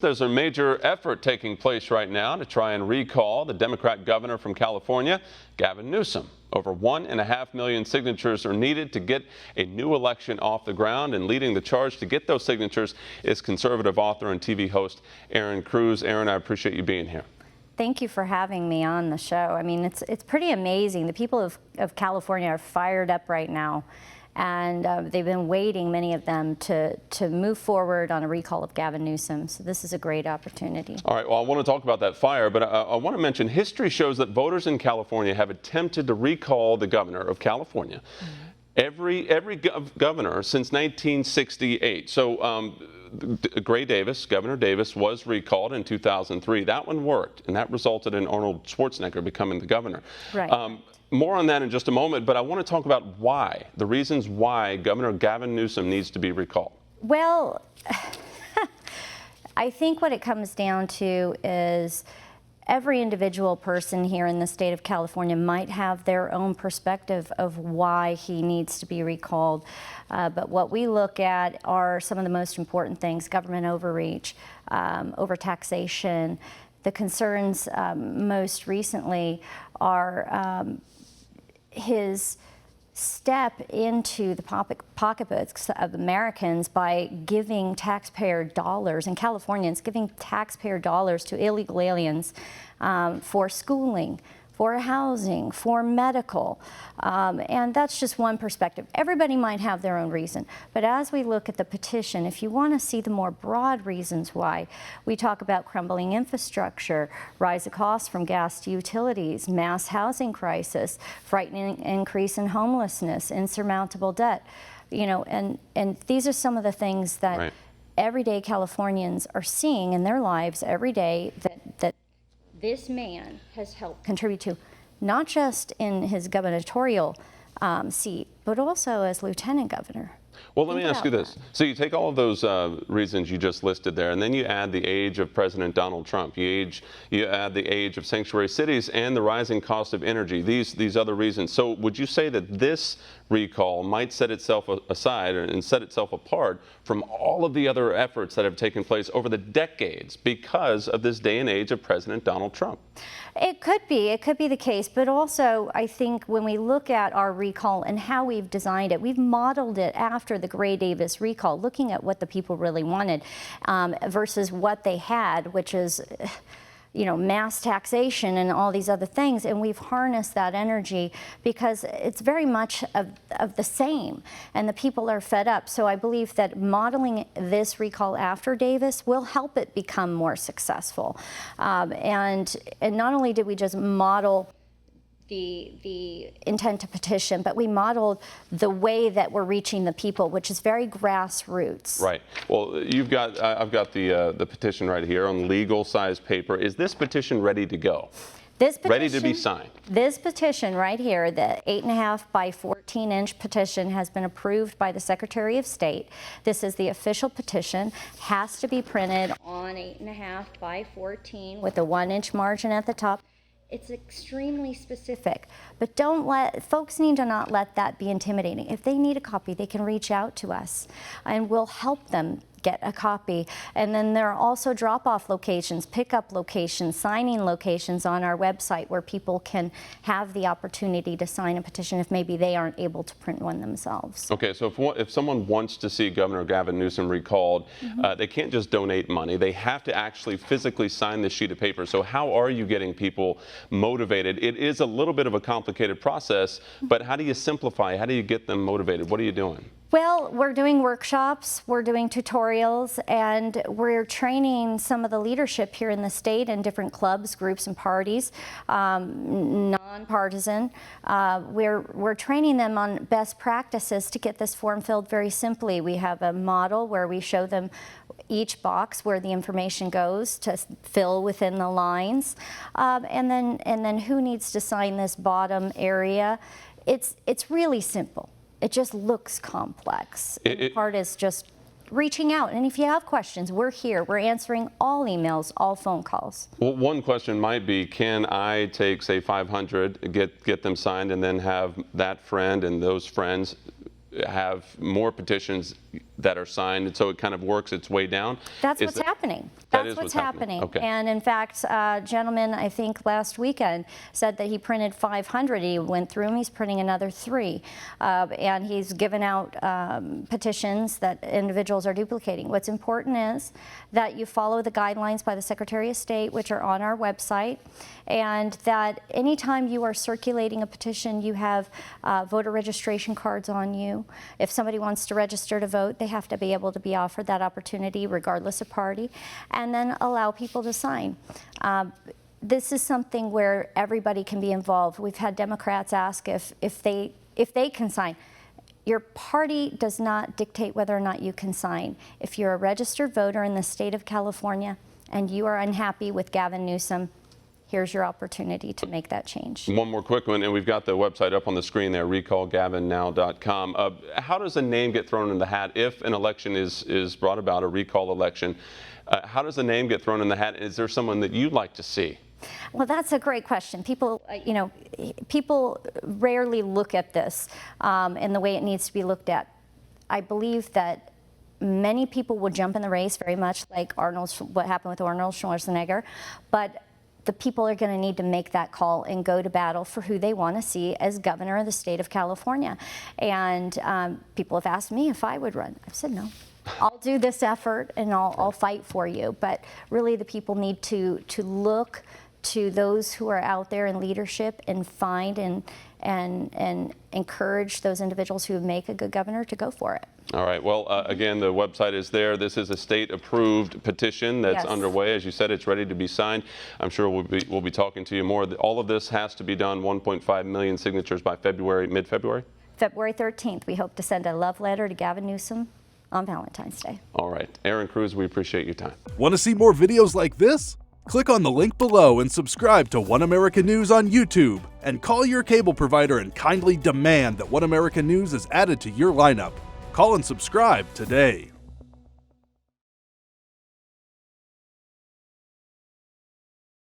There's a major effort taking place right now to try and recall the Democrat governor from California, Gavin Newsom. Over 1.5 million signatures are needed to get a new election off the ground, and leading the charge to get those signatures is conservative author and TV host Erin Cruz. Erin, I appreciate you being here. Thank you for having me on the show. I mean, it's pretty amazing. The people of California are fired up right now, and they've been waiting, many of them, to move forward on a recall of Gavin Newsom. So this is a great opportunity. All right, well, I want to talk about that fire, but I want to mention history shows that voters in California have attempted to recall the governor of California. Mm-hmm. Every governor since 1968. So Governor Davis was recalled in 2003. That one worked, and that resulted in Arnold Schwarzenegger becoming the governor. Right. More on that in just a moment, but I want to talk about why, the reasons why Governor Gavin Newsom needs to be recalled. Well, I think what it comes down to is every individual person here in the state of California might have their own perspective of why he needs to be recalled. But what we look at are some of the most important things: government overreach, overtaxation. The concerns most recently are his step into the pocketbooks of Americans by giving taxpayer dollars, and Californians giving taxpayer dollars to illegal aliens for schooling, for housing, for medical. And that's just one perspective. Everybody might have their own reason. But as we look at the petition, if you want to see the more broad reasons why, we talk about crumbling infrastructure, rise of costs from gas to utilities, mass housing crisis, frightening increase in homelessness, insurmountable debt. You know, and these are some of the things that right. everyday Californians are seeing in their lives every day that this man has helped contribute to, not just in his gubernatorial seat, but also as lieutenant governor. Well, let me ask you this. So you take all of those reasons you just listed there, and then you add the age of President Donald Trump. You add the age of sanctuary cities and the rising cost of energy, these other reasons. So would you say that this recall might set itself aside and set itself apart from all of the other efforts that have taken place over the decades because of this day and age of President Donald Trump? It could be the case, but also I think when we look at our recall and how we've designed it, we've modeled it after the Gray Davis recall, looking at what the people really wanted versus what they had, which is, you know, mass taxation and all these other things, and we've harnessed that energy because it's very much of the same, and the people are fed up. So I believe that modeling this recall after Davis will help it become more successful. And not only did we just model the intent to petition, but we modeled the way that we're reaching the people, which is very grassroots. Right. Well, I've got the petition right here on legal size paper. Is this petition ready to go? This petition, ready to be signed? This petition right here, the 8.5 by 14 inch petition, has been approved by the Secretary of State. This is the official petition, has to be printed on 8.5 by 14 with a 1 inch margin at the top. It's extremely specific, but folks need to not let that be intimidating. If they need a copy, they can reach out to us and we'll help them get a copy. And then there are also drop-off locations, pickup locations, signing locations on our website where people can have the opportunity to sign a petition if maybe they aren't able to print one themselves. Okay, so if someone wants to see Governor Gavin Newsom recalled, they can't just donate money. They have to actually physically sign this sheet of paper. So how are you getting people motivated? It is a little bit of a complicated process, but how do you simplify? How do you get them motivated? What are you doing? Well, we're doing workshops, we're doing tutorials, and we're training some of the leadership here in the state in different clubs, groups, and parties, nonpartisan. We're training them on best practices to get this form filled very simply. We have a model where we show them each box where the information goes to fill within the lines, and then who needs to sign this bottom area. It's really simple. It just looks complex. The part is just reaching out. And if you have questions, we're here. We're answering all emails, all phone calls. Well, one question might be, can I take, say, 500, get them signed, and then have that friend and those friends have more petitions that are signed, and so it kind of works its way down. That's what's happening. That's what's happening. Okay. And in fact, a gentleman, I think last weekend, said that he printed 500. He went through them. He's printing another 3. And he's given out petitions that individuals are duplicating. What's important is that you follow the guidelines by the Secretary of State, which are on our website, and that anytime you are circulating a petition, you have voter registration cards on you. If somebody wants to register to vote, they have to be able to be offered that opportunity regardless of party, and then allow people to sign. This is something where everybody can be involved. We've had Democrats ask if they can sign. Your party does not dictate whether or not you can sign. If you're a registered voter in the state of California and you are unhappy with Gavin Newsom, here's your opportunity to make that change. One more quick one, and we've got the website up on the screen there, RecallGavinNow.com. How does a name get thrown in the hat if an election is brought about, a recall election? How does a name get thrown in the hat? Is there someone that you'd like to see? Well, that's a great question. People, people rarely look at this in the way it needs to be looked at. I believe that many people will jump in the race, very much like what happened with Arnold Schwarzenegger, but the people are going to need to make that call and go to battle for who they want to see as governor of the state of California. And people have asked me if I would run. I've said no. I'll do this effort and I'll fight for you. But really, the people need to look to those who are out there in leadership and find and encourage those individuals who make a good governor to go for it. All right. Well, again, the website is there. This is a state-approved petition that's underway. As you said, it's ready to be signed. I'm sure we'll be talking to you more. All of this has to be done. 1.5 million signatures by mid-February? February 13th. We hope to send a love letter to Gavin Newsom on Valentine's Day. All right. Erin Cruz, we appreciate your time. Want to see more videos like this? Click on the link below and subscribe to One American News on YouTube. And call your cable provider and kindly demand that One American News is added to your lineup. Call and subscribe today.